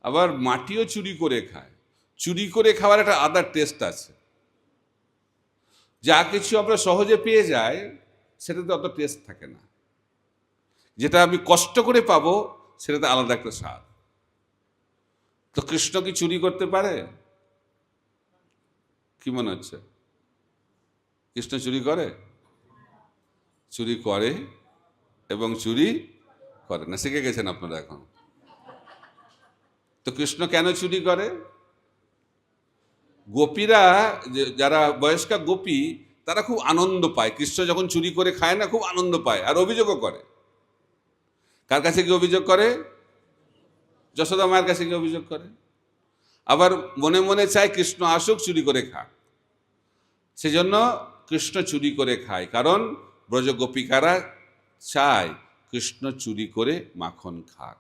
আবার মাটিও চুরি করে খায়। চুরি করে খাওয়ার একটা আলাদা টেস্ট আছে। যা কিছু আমরা সহজে পেয়ে যাই, সেটাতে অত টেস্ট থাকে না। যেটা আমি কষ্ট করে পাবো, সেটাতে আলাদা একটা স্বাদ। তো কৃষ্ণ কি চুরি করতে পারে? কি মনে হচ্ছে? কৃষ্ণ চুরি করে? চুরি করে এবং চুরি করে না, শিখে গেছেন আপনারা এখন। তো কৃষ্ণ কেন চুরি করে? গোপীরা, যারা বয়স্কা গোপী, তারা খুব আনন্দ পায় কৃষ্ণ যখন চুরি করে খায় না, খুব আনন্দ পায়, আর অভিযোগও করে। কার কাছে গিয়ে অভিযোগ করে? যশোদা মায়ের কাছে গিয়ে অভিযোগ করে। আবার মনে মনে চায় কৃষ্ণ আসুক, চুরি করে খাক। সেজন্য কৃষ্ণ চুরি করে খায়, কারণ ব্রজগোপিকারা চায় কৃষ্ণ চুরি করে মাখন খাক।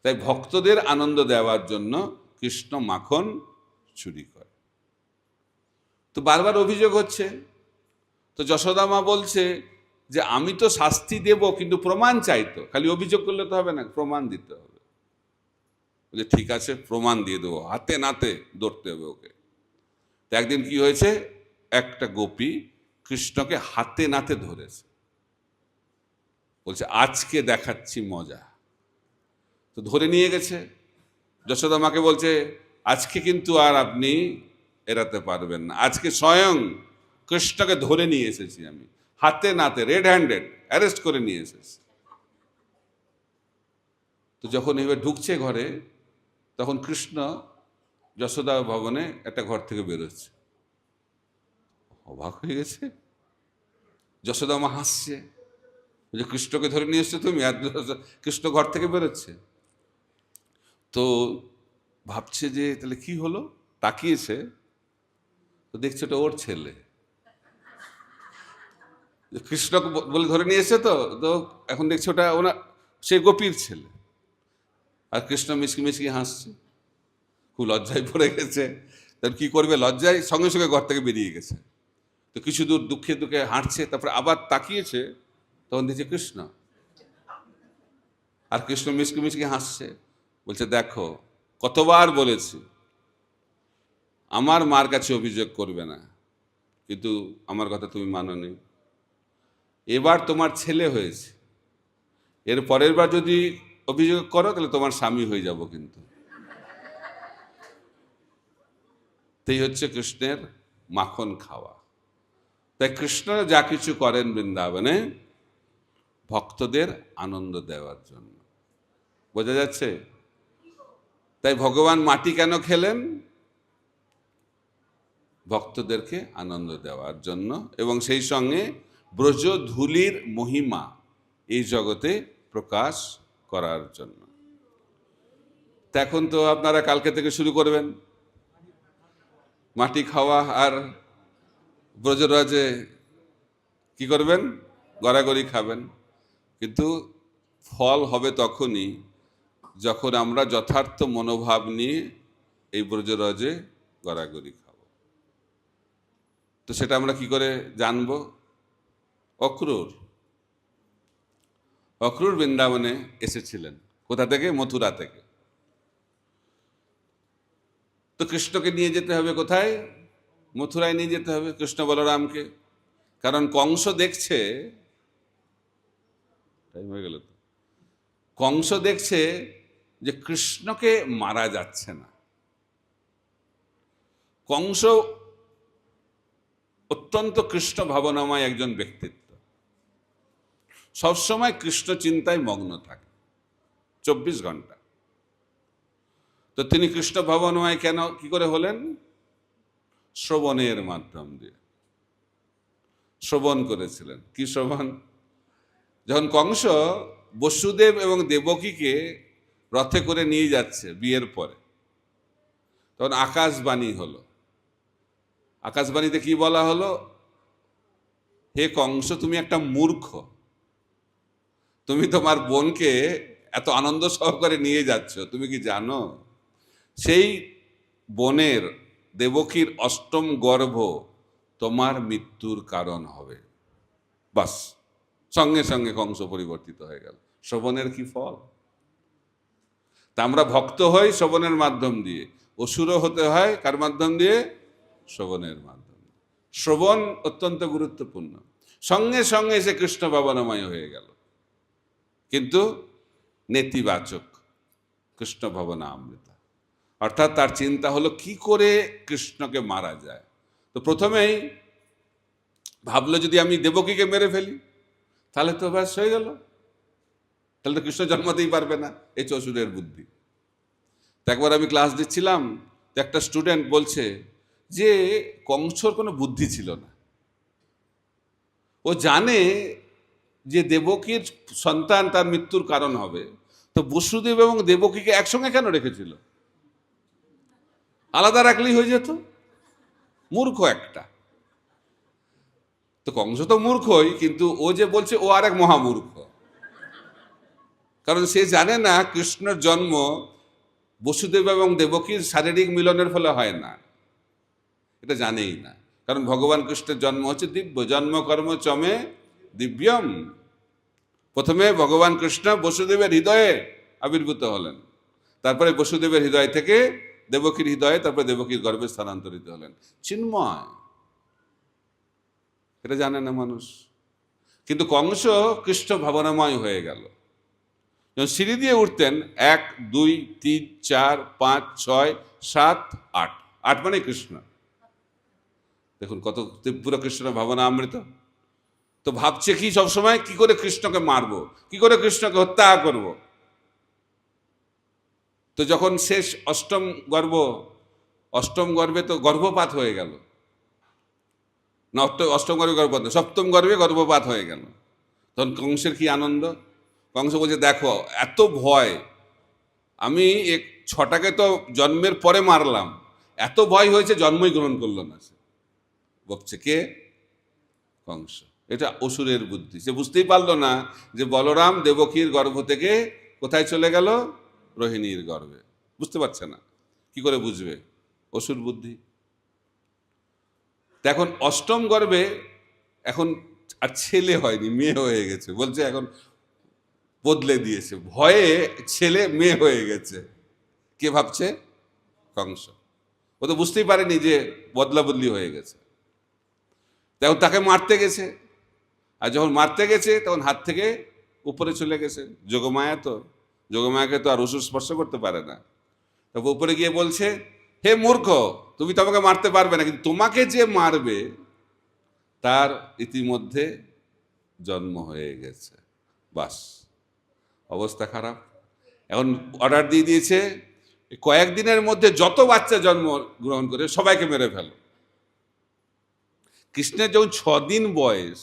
তাই ভক্তদের আনন্দ দেওয়ার জন্য কৃষ্ণ মাখন চুরি করে। তো বারবার অভিযোগ হচ্ছে। তো তো যশোদা মা বলছে যে আমি তো শাস্তি দেব, কিন্তু প্রমাণ চাইতো, খালি অভিযোগ করলে তো হবে না, প্রমাণ দিতে হবে। বলে ঠিক আছে, প্রমাণ দিয়ে দেবো, হাতে নাতে ধরতে হবে ওকে। তো একদিন কি হয়েছে, একটা গোপী কৃষ্ণকে হাতে নাতে ধরেছে, বলছে আজকে দেখাচ্ছি মজা। তো ধরে নিয়ে গেছে, যশোদা মাকে বলছে আজকে কিন্তু আর আপনি এড়াতে পারবেন না, আজকে স্বয়ং কৃষ্ণকে ধরে নিয়ে এসেছি আমি, হাতে নাতে, রেড হ্যান্ডেড অ্যারেস্ট করে নিয়ে এসেছি। তো যখন এবার ঢুকছে ঘরে, তখন কৃষ্ণ যশোদা ভবনে একটা ঘর থেকে বেরোচ্ছে। অবাক হয়ে গেছে, যশোদা মা হাসছে, যে কৃষ্ণকে ধরে নিয়ে এসছো তুমি, আর কৃষ্ণ ঘর থেকে বেরোচ্ছে। তো ভাবছে যে তাহলে কি হলো, তাকিয়েছে, তো দেখছে ওটা ওর ছেলে। কৃষ্ণকে বলে ধরে নিয়ে এসে, তো তো এখন দেখছে ওটা ওনা সে গোপীর ছেলে। আর কৃষ্ণ মিচকি মিচকি হাসছে, খুব লজ্জায় পড়ে গেছে। তার কি করবে, লজ্জায় সঙ্গে সঙ্গে ঘর থেকে বেরিয়ে গেছে। তো কিছু দূর দুঃখে দুঃখে হাঁটছে, তারপরে আবার তাকিয়েছে, তখন দেখছে কৃষ্ণ। আর কৃষ্ণ মিচকি মিচকি হাসছে, বলছে দেখো কতবার বলেছি আমার মার কাছে অভিযোগ করবে না, কিন্তু আমার কথা তুমি মানোনি। এবার তোমার ছেলে হয়েছে, এর পরের বার যদি অভিযোগ করো তাহলে তোমার স্বামী হয়ে যাব কিন্তু। তাই হচ্ছে কৃষ্ণের মাখন খাওয়া। তাই কৃষ্ণ যা কিছু করেন বৃন্দাবনে ভক্তদের আনন্দ দেওয়ার জন্য, বোঝা যাচ্ছে? তাই ভগবান মাটি কেন খেলেন? ভক্তদেরকে আনন্দ দেওয়ার জন্য, এবং সেই সঙ্গে ব্রজ ধূলির মহিমা এই জগতে প্রকাশ করার জন্য। এখন তো আপনারা কালকে থেকে শুরু করবেন মাটি খাওয়া, আর ব্রজরাজে কি করবেন, গড়াগড়ি খাবেন। কিন্তু ফল হবে তখনই যখন আমরা যথার্থ মনোভাব নিয়ে এই ব্রজরাজে গড়াগড়ি খাব। তো সেটা আমরা কি করে জানবো? অক্রূর বৃন্দাবনে এসেছিলেন। কোথা থেকে? মথুরা থেকে। তো কৃষ্ণকে নিয়ে যেতে হবে কোথায়? মথুরায় নিয়ে যেতে হবে কৃষ্ণ বলরামকে। কারণ কংস দেখছে, টাইম হয়ে গেল তো, কংস দেখছে যে কৃষ্ণকে মারা যাচ্ছে না। কংস অত্যন্ত কৃষ্ণ ভাবনাময় একজন ব্যক্তিত্ব, সবসময় কৃষ্ণ চিন্তায় মগ্ন থাকে 24 ঘন্টা। তো তিনি কৃষ্ণ ভাবনাময় কেন, কি করে হলেন? শ্রবণের মাধ্যম দিয়ে শ্রবণ করেছিলেন। কি শ্রবণ? যখন কংস বসুদেব এবং দেবকীকে রথে করে নিয়ে যাচ্ছে বিয়ের পরে, তখন আকাশবাণী হলো। আকাশবাণীতে কি বলা হলো? হে কংস, তুমি একটা মূর্খ, তুমি তোমার বোনকে এত আনন্দ সহকারে নিয়ে যাচ্ছ, তুমি কি জানো সেই বোনের দেবকীর অষ্টম গর্ভ তোমার মৃত্যুর কারণ হবে? বাস, সঙ্গে সঙ্গে কংস পরিবর্তিত হয়ে গেল। শ্রবণের কি ফল! তা আমরা ভক্ত হই শ্রবণের মাধ্যম দিয়ে, অসুরও হতে হয় কার মাধ্যম দিয়ে? শ্রবণের মাধ্যম। শ্রবণ অত্যন্ত গুরুত্বপূর্ণ। সঙ্গে সঙ্গে সে কৃষ্ণ ভাবনাময় হয়ে গেল, কিন্তু নেতিবাচক, কৃষ্ণ ভাবনা অমৃতা। অর্থাৎ তার চিন্তা হলো কি করে কৃষ্ণকে মারা যায়। তো প্রথমেই ভাবলো যদি আমি দেবকীকে মেরে ফেলি তাহলে তো ব্যাস হয়ে গেল, তাহলে তো কৃষ্ণ জন্মাতেই পারবে না। এই অসুরের বুদ্ধি। তো একবার আমি ক্লাস দিচ্ছিলাম, তো একটা স্টুডেন্ট বলছে যে কংসর কোনো বুদ্ধি ছিল না, ও জানে যে দেবকীর সন্তান তার মৃত্যুর কারণ হবে, তো বসুদেব এবং দেবকীকে একসঙ্গে কেন রেখেছিল? আলাদা রাখলেই হয়ে যেত। মূর্খ একটা। তো কংস তো মূর্খই, কিন্তু ও যে বলছে ও আর এক মহামূর্খ। কারণ সে জানে না কৃষ্ণের জন্ম বসুদেব এবং দেবকীর শারীরিক মিলনের ফলে হয় না, এটা জানেই না। কারণ ভগবান কৃষ্ণের জন্ম হচ্ছে দিব্য, জন্ম কর্ম চমে দিব্যম। প্রথমে ভগবান কৃষ্ণ বসুদেবের হৃদয়ে আবির্ভূত হলেন, তারপরে বসুদেবের হৃদয় থেকে দেবকীর হৃদয়ে, তারপরে দেবকীর গর্ভে স্থানান্তরিত হলেন। চিন্ময়, এটা জানে না মানুষ। কিন্তু কংস কৃষ্ণ ভাবনাময় হয়ে গেল। যখন সিঁড়ি দিয়ে উঠতেন 1 2 3 4 5 6 7 8, 8 মানে কৃষ্ণ। দেখুন কত পুরো কৃষ্ণ ভাবনা অমৃত। তো ভাবছে কি সবসময়, কি করে কৃষ্ণকে মারবো, কি করে কৃষ্ণকে হত্যা করব। তো যখন শেষ অষ্টম গর্ভে তো গর্ভপাত হয়ে গেল না, অষ্টম গর্ভে গর্ভপাত, সপ্তম গর্ভে গর্ভপাত হয়ে গেল। তখন কংসের কি আনন্দ। কংস বলছে, দেখো এত ভয়, আমি 6টাকে তো জন্মের পরে মারলাম, এত ভয় হয়েছে জন্মই গ্রহণ করলো না। সে বলছে কে? কংস। এটা অসুরের বুদ্ধি। সে বুঝতেই পারলো না যে বলরাম দেবকীর গর্ভ থেকে কোথায় চলে গেল? রোহিণীর গর্ভে। বুঝতে পারছে না, কি করে বুঝবে? অসুর বুদ্ধি। এখন অষ্টম গর্ভে এখন আর ছেলে হয়নি, মেয়ে হয়ে গেছে। বলছে এখন বদলে দিয়েছে, ভয়ে ছেলে মেয়ে হয়ে গেছে। কে ভাবছে? কংস। ও তো বুঝতেই পারেনি যে বদলা বদলি হয়ে গেছে। তখন তাকে মারতে গেছে, আর যখন মারতে গেছে তখন হাত থেকে উপরে চলে গেছে। যোগমায়া তো, যোগমায়াকে তো আর অসুর স্পর্শ করতে পারে না। তারপর উপরে গিয়ে বলছে, হে মূর্খ, তুমি তো আমাকে মারতে পারবে না, কিন্তু তোমাকে যে মারবে তার ইতিমধ্যে জন্ম হয়ে গেছে। বাস, অবস্থা খারাপ। এখন অর্ডার দিয়ে দিয়েছে, কয়েকদিনের মধ্যে যত বাচ্চা জন্ম গ্রহণ করে সবাইকে মেরে ফেলো। কৃষ্ণের যখন 6 দিন বয়স,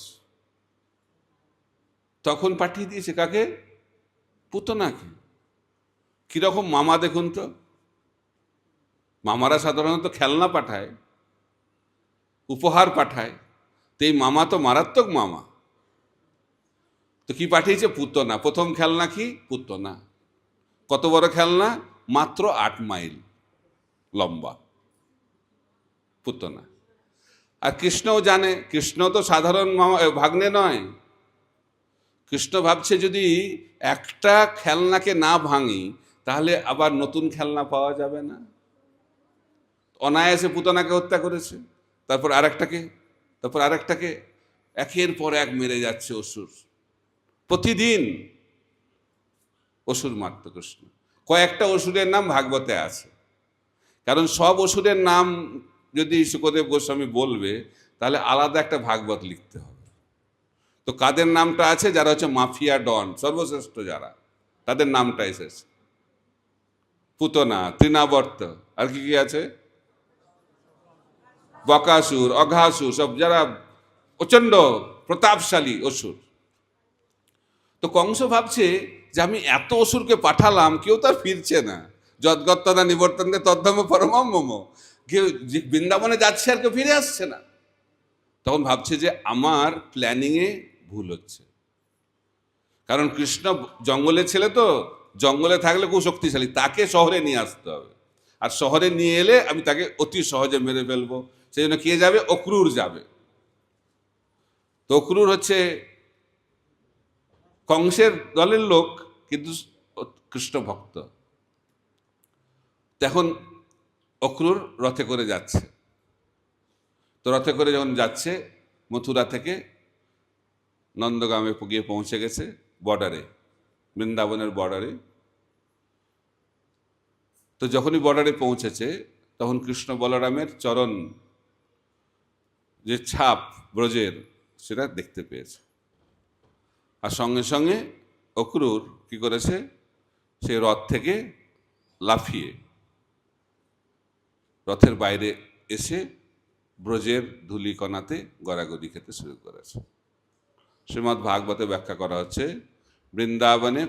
তখন পাঠিয়ে দিয়েছে কাকে? পুতনাকে। কিরকম মামা দেখুন তো। মামারা সাধারণত খেলনা পাঠায়, উপহার পাঠায়, তো এই মামা তো মারাত্মক মামা। তো কি পাঠিয়েছে? পুতনা। প্রথম খেলনা কি? পুতনা। কত বড় খেলনা? মাত্র 8 মাইল লম্বা পুতনা। আর কৃষ্ণও জানে, কৃষ্ণ তো সাধারণ মামা ভাগ্নে নয়। কৃষ্ণ ভাবছে যদি একটা খেলনাকে না ভাঙি তাহলে আবার নতুন খেলনা পাওয়া যাবে না। অনায়াসে পুতনাকে হত্যা করেছে, তারপর আরেকটাকে, তারপর আরেকটাকে, একের পর এক মেরে যাচ্ছে অসুর। প্রতিদিন অসুর মারত কৃষ্ণ। কয়েকটা অসুরের নাম ভাগবতে আছে, কারণ সব অসুরের নাম যদি শুকদেব গোস্বামী বলবে তাহলে আলাদা একটা ভাগবত লিখতে হবে। তো কাদের নামটা আছে? যারা হচ্ছে মাফিয়া ডন, সর্বশ্রেষ্ঠ যারা, তাদের নামটা এসেছে। পুতনা, তৃণাবর্ত, আর কি কি আছে? বকাসুর, অঘাসুর, সব যারা প্রচন্ড প্রতাপশালী অসুর। তো কংস ভাবছে যে আমি এত অসুরকে পাঠালাম, কেউ তার ফিরছে না। যদ্গত্তনা নিবর্তনে তদ্ধম পরমম মম, কেউ বৃন্দাবনে যাচ্ছে আর কেউ ফিরে আসছে না। তখন ভাবছে যে আমার প্ল্যানিংয়ে ভুল হচ্ছে। কারণ কৃষ্ণ জঙ্গলের ছেলে, তো জঙ্গলে থাকলে খুব শক্তিশালী, তাকে শহরে নিয়ে আসতে হবে। আর শহরে নিয়ে এলে আমি তাকে অতি সহজে মেরে ফেলবো। সেই জন্য কে যাবে? অক্রুর যাবে। তো অক্রুর হচ্ছে কংসের দলের লোক, কিন্তু কৃষ্ণ ভক্ত। তখন অক্রুর রথে করে যাচ্ছে। তো রথে করে যখন যাচ্ছে, মথুরা থেকে নন্দগামে গিয়ে পৌঁছে গেছে বর্ডারে, বৃন্দাবনের বর্ডারে। তো যখনই বর্ডারে পৌঁছেছে তখন কৃষ্ণ বলরামের চরণ যে ছাপ ব্রজের, সেটা দেখতে পেয়েছে। আর সঙ্গে সঙ্গে অক্রুর কি করেছে? সে রথ থেকে লাফিয়ে রথের বাইরে এসে ব্রজের ধূলিকণাতে গড়াগড়ি খেতে শুরু করেছে। শ্রীমদ্ ভাগবতে ব্যাখ্যা করা হচ্ছে, বৃন্দাবনে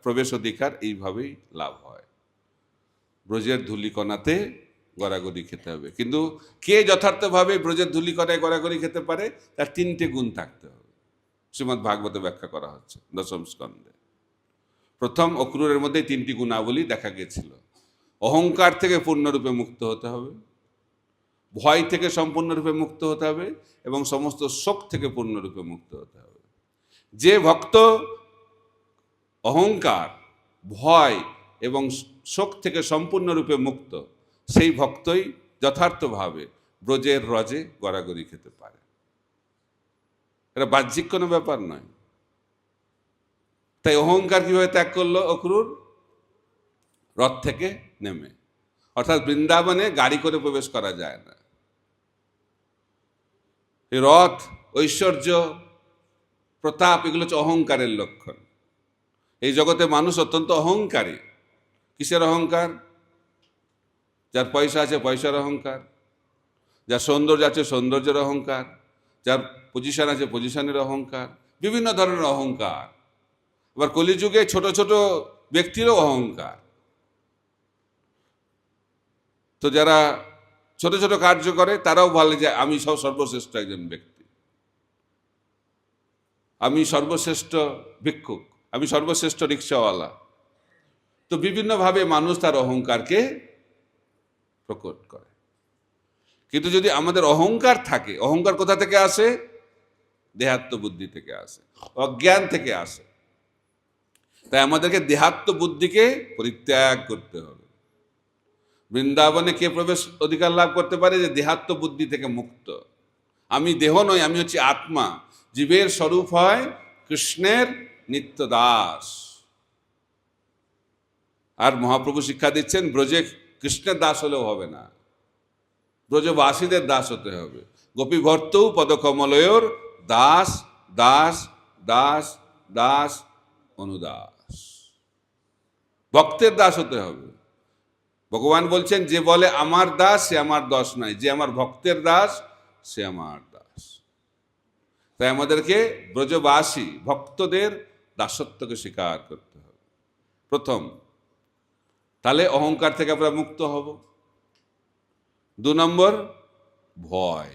প্রবেশ অধিকার এইভাবেই লাভ হয়। ব্রজের ধূলিকণাতে গড়াগড়ি খেতে হবে। কিন্তু কে যথার্থভাবে ব্রজের ধূলিকণায় গড়াগড়ি খেতে পারে? তার 3টে গুণ থাকতে হবে। শ্রীমদ্ ভাগবতে ব্যাখ্যা করা হচ্ছে 10ম স্কন্ধে। প্রথম, অক্রুরের মধ্যে 3টি গুণাবলী দেখা গেছিল। অহংকার থেকে পূর্ণরূপে মুক্ত হতে হবে, ভয় থেকে সম্পূর্ণরূপে মুক্ত হতে হবে এবং সমস্ত শোক থেকে পূর্ণরূপে মুক্ত হতে হবে। যে ভক্ত অহংকার, ভয় এবং শোক থেকে সম্পূর্ণরূপে মুক্ত, সেই ভক্তই যথার্থভাবে ব্রজের রজে গড়াগড়ি খেতে পারে। এটা বাহ্যিক কোনো ব্যাপার নয়। তাই অহংকার কিভাবে ত্যাগ করলো অক্রূর? রথ থেকে নেমে। অর্থাৎ বৃন্দাবনে গাড়ি করে প্রবেশ করা যায় না। এই রথ, ঐশ্বর্য, প্রতাপ এগুলো হচ্ছে অহংকারের লক্ষণ। এই জগতে মানুষ অত্যন্ত অহংকারী। কিসের অহংকার? যার পয়সা আছে পয়সার অহংকার, যার সৌন্দর্য আছে সৌন্দর্যের অহংকার, যার পজিশন আছে পজিশনের অহংকার, বিভিন্ন ধরনের অহংকার। আবার কলিযুগে ছোট ছোট ব্যক্তিরও অহংকার। তো যারা ছোট ছোট কার্য করে তারাও বলে যে আমি সর্বশ্রেষ্ঠ একজন ব্যক্তি, আমি সর্বশ্রেষ্ঠ ভিক্ষুক, আমি সর্বশ্রেষ্ঠ রিক্সাওয়ালা। তো বিভিন্নভাবে মানুষ তার অহংকারকে প্রকট করে। কিন্তু যদি আমাদের অহংকার থাকে, অহংকার কোথা থেকে আসে? দেহাত্ম বুদ্ধি থেকে আসে, অজ্ঞান থেকে আসে। তাই আমাদেরকে দেহাত্ম বুদ্ধিকে পরিত্যাগ করতে হবে। বৃন্দাবনে কে প্রবেশ অধিকার লাভ করতে পারে? যে দেহাত্ম বুদ্ধি থেকে মুক্ত। আমি দেহ নই, আমি হচ্ছি আত্মা। জীবের স্বরূপ হয় কৃষ্ণের নিত্য দাস। আর মহাপ্রভু শিক্ষা দিচ্ছেন, ব্রজে কৃষ্ণের দাস হলেও হবে না, ব্রজবাসীদের দাস হতে হবে। গোপী ভর্তৌ পদকমলয়োর দাস দাস দাস দাস অনুদাস। ভক্তের দাস হতে হবে। ভগবান বলছেন, যে বলে আমার দাস সে আমার দাস নয়, যে আমার ভক্তের দাস সে আমার দাস। তাই আমাদেরকে ব্রজবাসী ভক্তদের দাসত্বকে স্বীকার করতে হবে প্রথম। তাহলে অহংকার থেকে আমরা মুক্ত হব। 2 নম্বর, ভয়।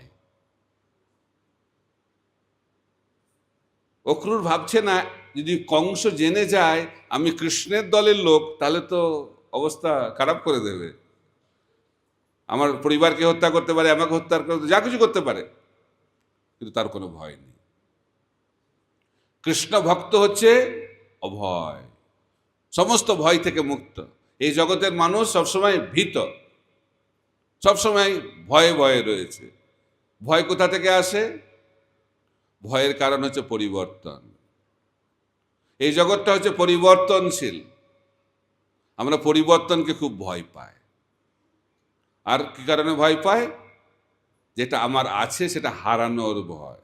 অক্রূর ভাবছে না, যদি কংস জেনে যায় আমি কৃষ্ণের দলের লোক, তাহলে তো অবস্থা খারাপ করে দেবে। আমার পরিবারকে হত্যা করতে পারে, আমাকে হত্যা করতে, যা কিছু করতে পারে। কিন্তু তার কোনো ভয় নেই। কৃষ্ণ ভক্ত হচ্ছে অভয়, সমস্ত ভয় থেকে মুক্ত। এই জগতের মানুষ সবসময় ভীত, সবসময় ভয়ে ভয়ে রয়েছে। ভয় কোথা থেকে আসে? ভয়ের কারণ হচ্ছে পরিবর্তন। এই জগৎটা হচ্ছে পরিবর্তনশীল। আমরা পরিবর্তনকে খুব ভয় পাই। আর কি কারণে ভয় পাই? যেটা আমার আছে সেটা হারানোর ভয়,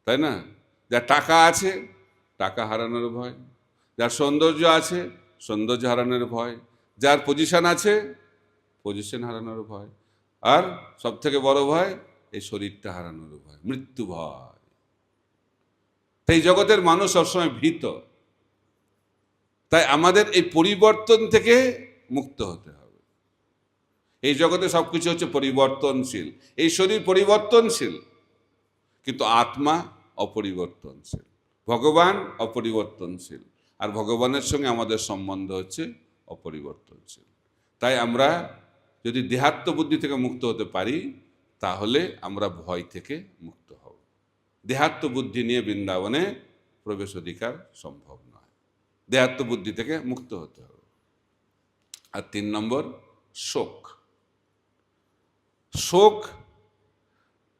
তাই না? যার টাকা আছে টাকা হারানোর ভয়, যার সৌন্দর্য আছে সৌন্দর্য হারানোর ভয়, যার পজিশন আছে পজিশন হারানোর ভয়, আর সব থেকে বড় ভয় এই শরীরটা হারানোর ভয়, মৃত্যু ভয়। তাই জগতের মানুষ সবসময় ভীত। তাই আমাদের এই পরিবর্তন থেকে মুক্ত হতে হবে। এই জগতে সবকিছু হচ্ছে পরিবর্তনশীল। এই শরীর পরিবর্তনশীল, কিন্তু আত্মা অপরিবর্তনশীল, ভগবান অপরিবর্তনশীল, আর ভগবানের সঙ্গে আমাদের সম্বন্ধ হচ্ছে অপরিবর্তনশীল। তাই আমরা যদি দেহাত্ম বুদ্ধি থেকে মুক্ত হতে পারি, তাহলে আমরা ভয় থেকে মুক্ত হব। দেহাত্ম বুদ্ধি নিয়ে বৃন্দাবনে প্রবেশ অধিকার সম্ভব নয়। দেহাত্ম বুদ্ধি থেকে মুক্ত হতে হবে। আর 3 নম্বর, শোক। শোক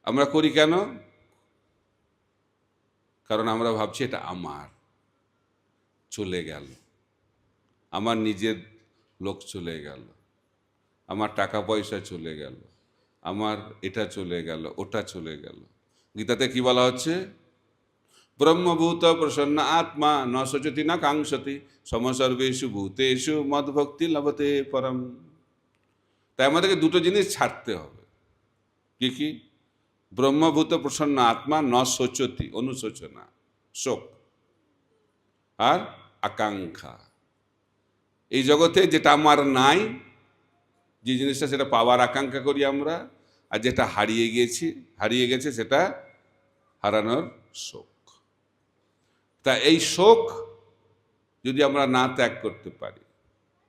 আমরা করি কেন? কারণ আমরা ভাবছি এটা আমার, চলে গেল, আমার নিজের লোক চলে গেল, আমার টাকা পয়সা চলে গেল, আমার এটা চলে গেল, ওটা চলে গেল। গীতাতে কি বলা হচ্ছে? ব্রহ্মভূত প্রসন্ন আত্মা ন শোচতি না কাঙ্ক্ষতি সমসর্বেষু ভূতেষু মদ্ভক্তি লভতে পরম। তাই আমাদেরকে দুটো জিনিস ছাড়তে হবে। কি কি? ব্রহ্মভূত প্রসন্ন আত্মা ন শোচতি, অনুশোচনা, শোক, আর আকাঙ্ক্ষা। এই জগতে যেটা আমার নাই, যে জিনিসটা সেটা পাওয়ার আকাঙ্ক্ষা করি আমরা, আর যেটা হারিয়ে গেছে সেটা হারানোর শোক। তা এই শোক যদি আমরা না ত্যাগ করতে পারি,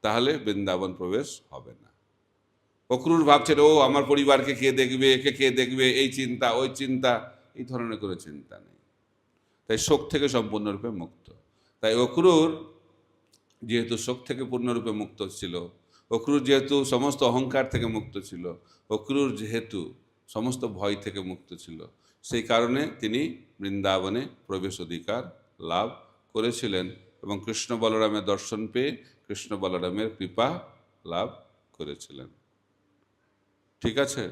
তাহলে বৃন্দাবন প্রবেশ হবে না। অক্রুর ভাবছেন ও আমার পরিবারকে কে দেখবে, কে দেখবে, এই চিন্তা ওই চিন্তা, এই ধরনের কোনো চিন্তা নেই। তাই শোক থেকে সম্পূর্ণরূপে মুক্ত। তাই অক্রুর যেহেতু শোক থেকে পূর্ণরূপে মুক্ত ছিল, অক্রুর যেহেতু সমস্ত অহংকার থেকে মুক্ত ছিল, অক্রুর যেহেতু সমস্ত ভয় থেকে মুক্ত ছিল, সেই কারণে তিনি বৃন্দাবনে প্রবেশ অধিকার লাভ করেছিলেন এবং কৃষ্ণ বলরামের দর্শন পেয়ে কৃষ্ণ বলরামের কৃপা লাভ করেছিলেন। ঠিক আছে?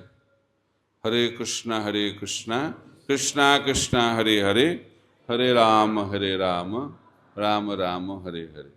হরে কৃষ্ণ কৃষ্ণ কৃষ্ণ হরে হরে, হরে রাম রাম রাম হরে হরে।